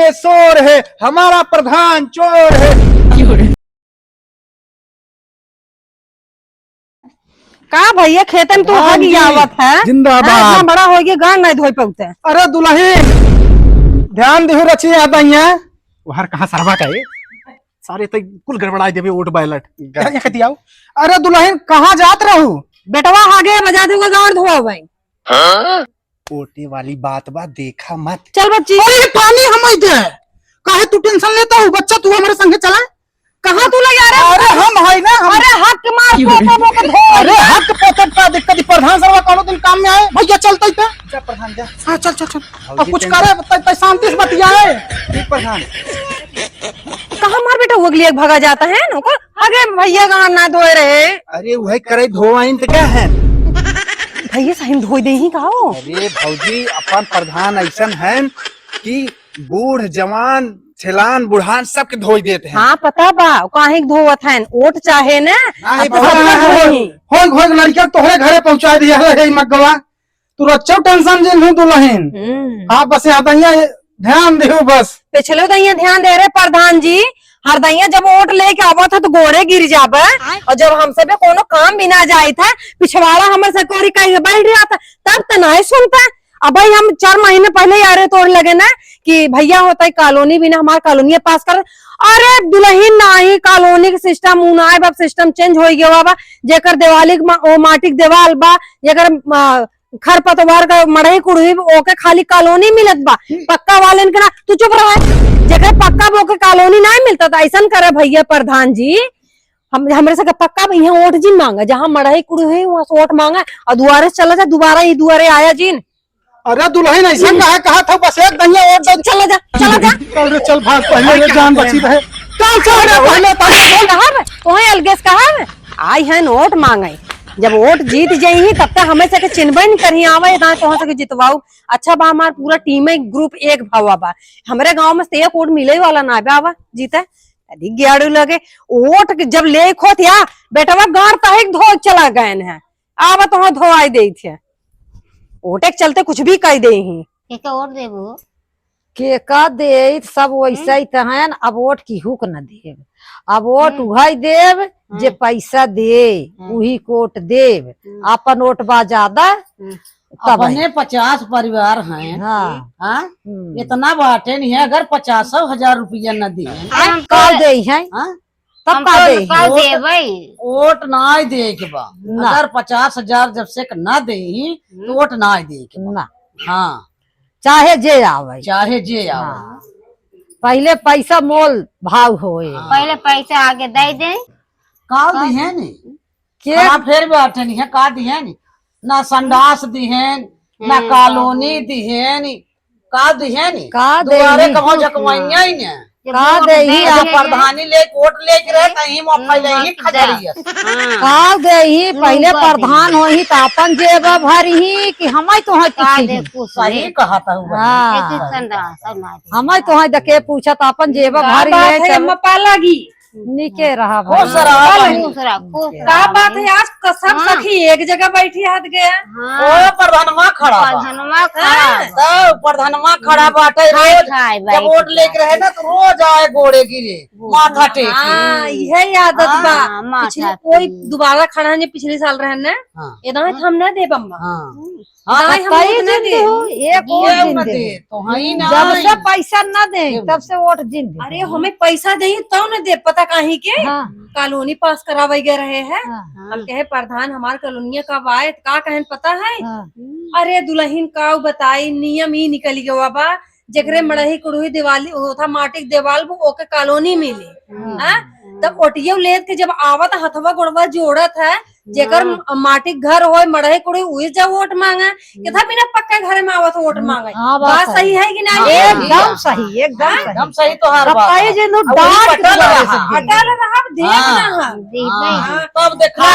में शोर है, हमारा प्रधान चोर है। का भैया खेतन तू हाँ हग जी, आवत है जिंदाबाद। इतना बड़ा हो गया गान नहीं धोई पौते। अरे दुल्हन ध्यान देहु रची आता है वहर कहाँ सरवा का है सारे तो कुल गड़बड़ाई देवे वोट बैलट कहती आओ। अरे दुल्हन कहाँ जात रहू? बेटवा आगे बजा दूंगा गान धोआ भाई। ओटे वाली बात बा देखा मत। चल बच्ची अरे पानी हम दे काहे तू टेंशन लेता हूँ? बच्चा तू हमारे संगे चला। कहाँ तू लगा रहा? अरे हम है ना अरे हक मार पोतो को धो। अरे हक पोतट का दिक्कत प्रधान सरवा कौनो दिन काम में आए भैया चलते थे जा प्रधान जा। हाँ चल चल चल अब कुछ करे शांति से बतियाए प्रधान। कहाँ मार बेटा उगली एक भगा जाता है नो को आगे भैया गान ना धोए रहे। अरे वही करे धोवाइन तो क्या है भैया सही धोई दे ही कहो। अरे भौजी अपन प्रधान ऐसन है कि बूढ़ जवान छेलान बुढ़ान सबके धोई देते हैं। हाँ पता बा काहे धोवत है ओट चाहे ना हो लड़किया तोहरे घरे पहुंचा दिया है मगवा तू रच्चो टेंशन जे लू दुल्हन। हाँ बस यहाँ ध्यान दे बस। पिछले दैया ध्यान दे रहे प्रधान जी हर दैया जब वोट लेके आवा था तो गोड़े गिर जाबे और जब हमसे भी कोनो काम भी ना जाए था पिछवाड़ा हमारे सरकारी कहीं बैठ रहा था तब तो नहीं सुनता। अब भाई हम 4 महीने पहले ही आ रहे तोड़ लगे ना कि भैया होता है कॉलोनी भी ना हमारा कॉलोनी पास कर। अरे दुल्हन ना ही कॉलोनी के सिस्टम उनाए बाप सिस्टम चेंज हो गया बाबा जेकर दिवाली माटी देवाल बा जेकर खरपतवार का मड़ई कुड़ी ओके खाली कॉलोनी मिलत बा पक्का वाले के ना तू चुप रहा जेकर पक्का ओके कॉलोनी नहीं मिलता था ऐसा करे भैया प्रधान जी हम हमारे से पक्का भैया वोट जी मांगा जहाँ मड़ई कुड़ी हुई वहां से वोट मांगा और दुआरे से चला जा दोबारा ही दुआरे आया जीन। अरे दुल्हन ऐसा कहा था बस एक दहिया वोट दे चला जा चला जा चल भाग पहले जान बची रहे चल चल पहले तो अलगेस कहा आई है वोट मांगे जब वोट जीत जाई तब तक हमें से चिन्हबे नहीं करी आवे ना तो से जितवाऊ। अच्छा बा हमार पूरा टीम है ग्रुप एक भावा बा हमारे गांव में से एक वोट मिले वाला ना बाबा जीते अधिक ग्याड़ू लगे वोट जब ले खोत या बेटवा गाड़ तक धो चला गए है आवा तो धो आई दे थे वोटे के चलते कुछ भी कह दे ही वोट देबो के का दे सब वैसा ही तहन अब वोट की हुक न देव अब वोट उहाई देव जे पैसा दे उही कोट देव अपन वोट बा ज्यादा अपने 50 परिवार हैं। हाँ इतना बाटे नहीं है अगर 50,000 रुपया न दे का दे है तब का दे वोट ना दे के बा अगर 50,000 जब से न दे तो वोट ना दे के ना। हाँ चाहे जे आवे पहले पैसा मोल भाव होए पहले पैसा आगे दे दे का दिहे नी के फिर बैठे नहीं है का दिहे नी ना संडास दिहेन ना कॉलोनी दिहेन का दिहेन का दुआरे कहो जकवाइया ही ने का दे ही प्रधानी ले वोट लेके रहे तही में पहले ही खजरिया का दे ही पहले प्रधान होही त अपन जेब भरही कि हमई तो है सही कहता हुआ हमई तो है दके पूछत अपन जेब भरही है मपा लगी नीचे रहा भाई का बात है आज सब सखी एक जगह बैठी हाथ गया ओ प्रधानमा खड़ा बाटे रोज जब वोट लेके रहे ना तो रोज आए गोड़े गिरे माथा टेके यही आदत बा पिछले कोई दोबारा खड़ा नहीं पिछले साल रहे ना इतना हम ना दे बम्मा जब से पैसा न दे तब से वोट जिन। अरे हमें पैसा दे तो न दे पता कहीं के कॉलोनी पास करावे गए रहे हैं हम कहे प्रधान हमार कॉलोनी कब आए का कहन पता है। अरे दुल्हन का बताई नियम ही निकल गया बाबा जगरे मड़ही कुड़ही दिवाली होता माटी देवाल ओके कॉलोनी मिली तब ओटियो लेत के जब आवत हथवा गोड़वा जोड़त है जेकर माटी घर होए मड़हे कुड़ही उही जब वोट मांगे कितना बिना पक्का घर में आवत वोट मांगे बात सही है कि नहीं? एकदम सही एकदम सही तो हर बात है जे नो डांट अटल रहा देखना तब देखा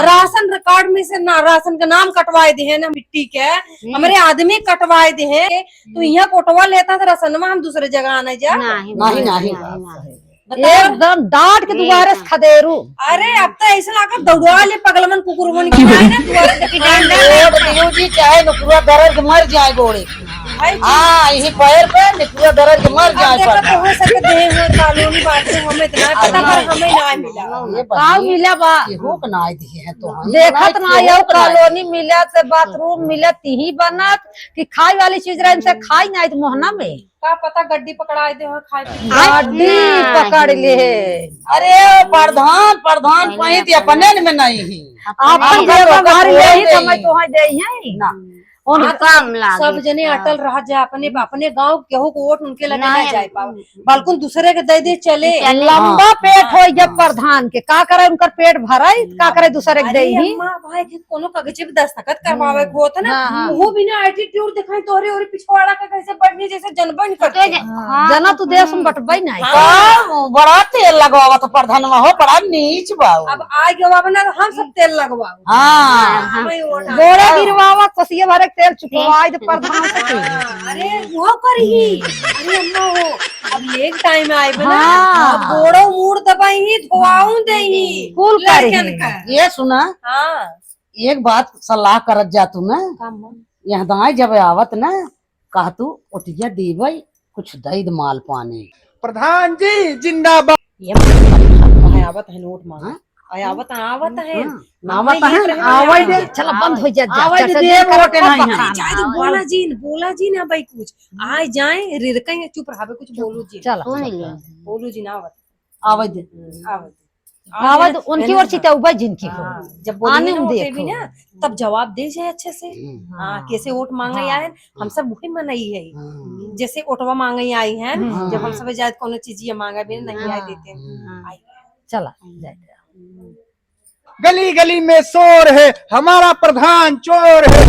राशन रिकॉर्ड में से ना राशन का नाम कटवाए दिए ना मिट्टी के हमारे आदमी कटवाए दिए तो यहाँ कोटवा लेता था राशनवा हम दूसरे जगह आने जा नहीं एकदम डांट के दोबारा से खदेरू। अरे अब तो ऐसा लगा दौड़ा ले पगलमन कुकुरमन की ना चाहे पूरा दर्द मर जाए गोड़े हाँ यही पैर पे निकलो दर्द के मर जाए देखो पर तो हो सके दे हुए कॉलोनी बांटते हमें इतना पता पर हमें ना मिला का मिला बा हो के ना दिए है तो देखत ना यो कॉलोनी मिलत बाथरूम मिलत ही बनत कि खाई वाली चीज रहे से खाई नहीं तो मोहना में का पता गड्डी पकड़ा दे हो खाए गाड़ी पकड़ ले अरे प्रधान प्रधान पहित अपने में नहीं है आपन घर घर ले ही समय तो है दे है ना उन काम लागे सब जने अटल रह जाए अपने अपने गांव केहू को वोट उनके लगे ना जाए पाओ बल्कि दूसरे के दे दे चले लंबा पेट हो जब प्रधान के का करे उनकर पेट भराई का करे दूसरे के दे ही अम्मा भाई के कोनो कागज पे दस्तखत करवावे को होता ना वो बिना एटीट्यूड दिखाई तोरे और पिछवाड़ा का कैसे बढ़ने जैसे जनबन करते जना तू देश में बटबई नहीं बड़ा तेल लगवावा तो प्रधान हो बड़ा नीच बाऊ अब आ गवा बना हम सब तेल लगवाओ हाँ हमें वोट गोड़े गिरवावा कोसिए भरे तेल चुकवाई दे प्रधान से अरे वो करही अरे अम्मा हो अब एक टाइम आए बना हाँ। अब गोड़ो मूड़ दबाई ही धोआऊं देही कुल लड़कन का ये सुना हाँ एक बात सलाह करत जा तू ना यहाँ दाई जब आवत ना कह तू उठिया दीबई कुछ दईद माल पाने प्रधान जी जिंदाबाद। ये आवत है नोट मांग आवत है आवत है आवई दे चल बंद हो जा आवाज दे वोट नहीं है चाहे तो बोला जी ना भाई कुछ आए जाए रिरकई चुप रहावे कुछ बोलू जी चल बोलू जी ना आवत आवाज दे आवत आवाज उनकी ओर से तौबा जिनकी हो हाँ, जब आने बोले हम होते देखो। भी ना तब जवाब दे जाए अच्छे से हाँ कैसे वोट मांगे आए हम सब वही मनाई है जैसे ओटवा मांगे आई है जब हम सब जाए कोनो चीज ये मांगा भी नहीं आए देते हैं चला जाए गली गली में शोर है हमारा प्रधान चोर है।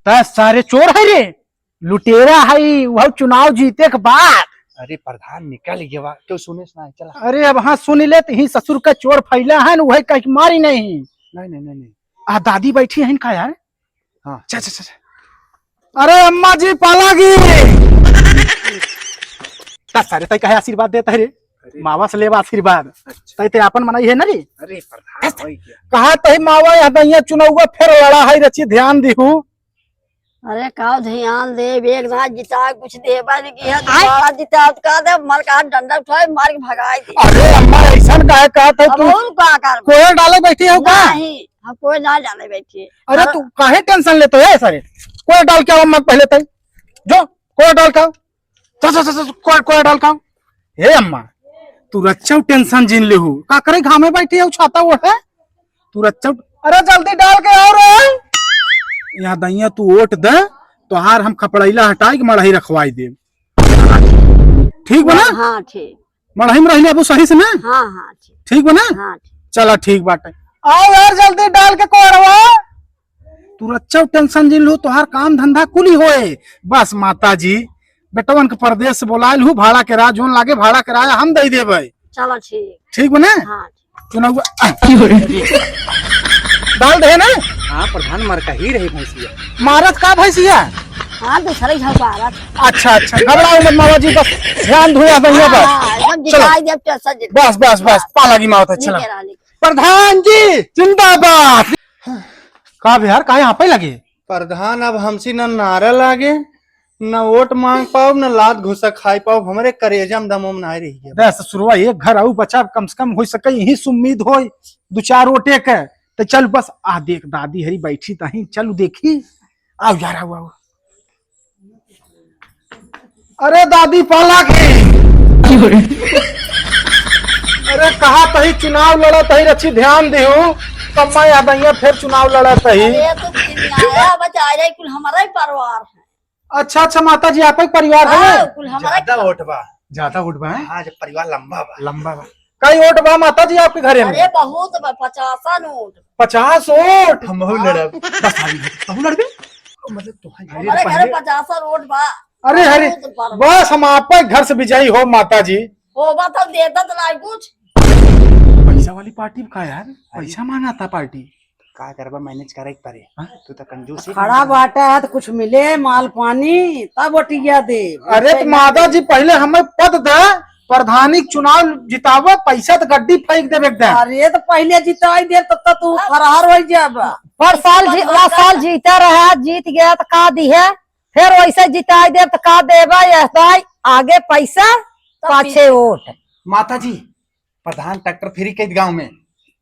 दस सारे चोर है रे, लुटेरा है वह चुनाव जीते के बाद। अरे प्रधान निकल गया क्यों सुने सुनाए चला। अरे अब हाँ सुन ले तो ही ससुर का चोर फैला है वही कहीं मारी नहीं नहीं नहीं नहीं आ दादी बैठी है इनका यार। हाँ चा चा चा। अरे अम्मा जी पालागी दस सारे तय कहे आशीर्वाद देता है रे, मावा से लेवा आशीर्वाद तय ते आपन मनाई है ना रे। अरे प्रधान कहा तही मावा यहाँ दैया चुनाव फिर लड़ा है रची ध्यान दिहू। अरे का ध्यान दे एक ना जिता कुछ दे बानी की है दोबारा जिता का दे मर का डंडा उठाए मार के भगाई दे। अरे अम्मा ऐसा काहे कहा था अब तू और का कर कोयल डाले बैठी हो का। नहीं हम कोई ना जाने बैठे। अरे तू काहे टेंशन लेते है सारे कोयल डाल के आओ मत पहले तय जो कोयल डाल का कोयल डाल का। हे अम्मा तू रच्चा टेंशन जिन ले हूँ का करे घामे बैठी है छाता वो है तू रच्चा। अरे जल्दी डाल के आओ रे यहाँ दैया तू वोट दे तो हार हम खपड़ैला हटाई के मड़ही रखवाई दे ठीक बना। हाँ ठीक मड़ही में रहने अब सही से ना। हाँ हाँ ठीक ठीक बना हाँ ठीक। चला ठीक बात है आओ यार जल्दी डाल के कोरवा तू अच्छा टेंशन जिन लू तोहार काम धंधा कुली होए बस। माता जी बेटवन के परदेश से बोलायल हूँ भाड़ा किराया जोन लागे भाड़ा किराया हम दे देवे। चलो ठीक ठीक बना हाँ चुनाव डाल दे ना। हाँ प्रधान मर का ही रही भैंसिया। मारत का भैंसिया। हाँ दूसरे घर पर आ रहा था। अच्छा अच्छा घबराओ मत मावा जी बस ध्यान धुआ दैया बस एकदम जिताई दे टेंशन जिता बस बस बस पालागी मावत है चला। प्रधान जी जिंदाबाद। का यार का यहाँ पे लगे प्रधान अब हमसे न नारा लागे न वोट मांग पाओ न लात घुसा खाई पाओ हमरे करेजा में दमो में ना रही है। दस शुरुआ एक घर आऊ बचा कम से कम हो सके यही उम्मीद हो दो चार ओटे के तो चल बस आ देख दादी हरी बैठी तही चल देखी आओ यार आओ आओ। अरे दादी पाला के अरे कहा तही चुनाव लड़ा तही अच्छी ध्यान दे कम्मा याद आई फिर चुनाव लड़ा तही। ये तो नया बचा जाए कुल हमारा ही परिवार है। अच्छा अच्छा माता जी आप परिवार है हाँ, कुल हमारा ज्यादा वोट बा। ज्यादा वोट बा हाँ जब परिवार लंबा बा। लंबा बा कई वोट बा माता जी आपके घरे में। अरे बहुत 50 नोट 50 वोट हम बहु लड़ब। बहु लड़बे मतलब तो हमारे घर 50 नोट बा। अरे अरे बहुत बा। बस हम आप घर से विजयी हो माता जी। हो बा तो देता तो नहीं कुछ। पैसा वाली पार्टी का यार पैसा मांगा था पार्टी का करबा मैनेज करे परे तू तो कंजूस ही। खड़ा बाटा है तो कुछ मिले माल पानी तब वोटिया दे। अरे तो माता जी पहले हमें पद दे प्रधानी चुनाव जितावा पैसा तो गड्डी फेंक देवे एकदम। अरे तो पहले जिताई दे तब तक तू फरार हो जाब। पर साल साल जीता रहा जीत गया तो का दी है फिर वैसे जिताई दे तो का देबा आगे पैसा पाछे वोट। माता जी प्रधान ट्रैक्टर फ्री के गांव में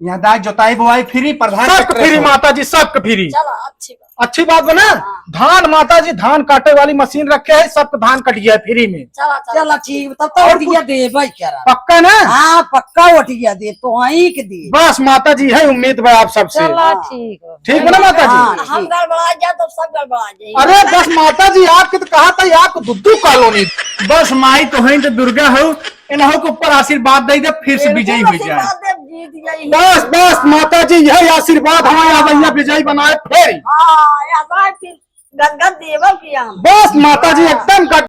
यहाँ दाई जोताई बुआई फ्री, प्रधान सबके ट्रैक्टर फ्री से। माता जी, सबके फ्री। चलो अच्छी बात। अच्छी बात बना। धान माता जी धान काटे वाली मशीन रखे है, सबके धान कट गया है फ्री में। चलो चलो चलो ठीक तब तो वोटिया दे भाई क्या रहा। पक्का ना? हाँ पक्का वोटिया दे तो वहीं के दे। बस माता जी है उम्मीद है आप सबसे। चलो ठीक है। ठीक है ना माता जी? हाँ, हम गड़बड़ा जाए तो सब गड़बड़ा जाए। अरे बस माता जी आपके तो कहा था आपको दुद्धू कॉलोनी। बस माई तो है तो दुर्गा हो, इन्हों को ऊपर आशीर्वाद दे दे, फिर से विजयी हो जाए। जीत गई। बस बस माता जी यही आशीर्वाद हमारे आदैया विजयी बनाए फिर। हाँ ऐसा फिर गदगद देवा किया हम। बस माता जी एकदम कट।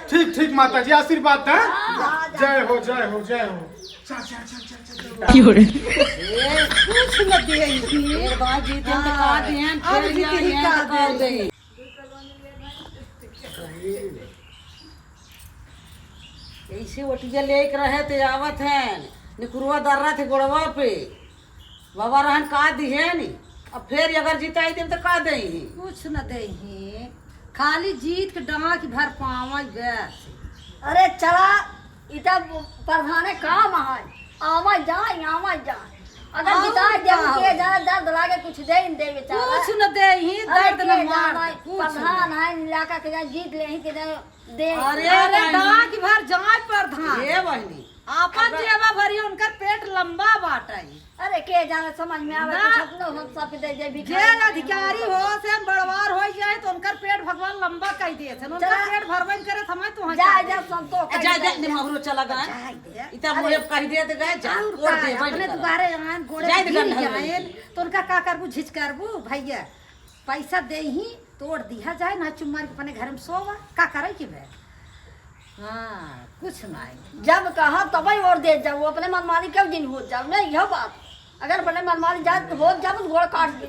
ठीक ठीक माता जी आशीर्वाद है। जय हो जय हो जय हो। कुछ न दे एक बार जीते तो का दे फिर ये का दे। ऐसे वोटिया लेके रहे थे आवत है निकुरवा दर्रा थे गोड़वा पे बाबा रहन का दिहे नी। अब फिर अगर जिताई दे तो का दे कुछ न दे खाली जीत के डहा की भर पावा बस। अरे चला इता प्रधान काम है आवा जाए अगर जिता दे के जा दर्द लागे कुछ दे बेचारा। कुछ न दे दर्द न मार प्रधान है इलाका के जा जीत ले ही के दे। अरे अरे डहा की भर जाए प्रधान ये बहनी आपन जेवा भरी उनका पेट लंबा बाटाई। अरे के जाने समझ में आवे ना। कुछ अपनो हम सब दे दे भी जे अधिकारी हो से बड़वार हो जाए तो उनका पेट भगवान लंबा कर दिए थे उनका चला। पेट भरवन करे थमे तो जा जा संतोष जा जा ने मगरो चला गए इतना मोए कह दे तो गए जा और दे अपने भाई दुबारे आन गोड़े जाए गिर गन हल जाए तो उनका का करबू झिझ करबू भैया पैसा दे ही तोड़ दिया जाए ना चुम्मार के अपने घर में सोवा का करे की बे। हाँ कुछ नहीं जब कहा तभी और दे जाओ अपने मनमानी क्यों दिन हो जाओ नहीं यह बात अगर बने मनमानी जाए हो जाओ तो घोड़ा काट दे।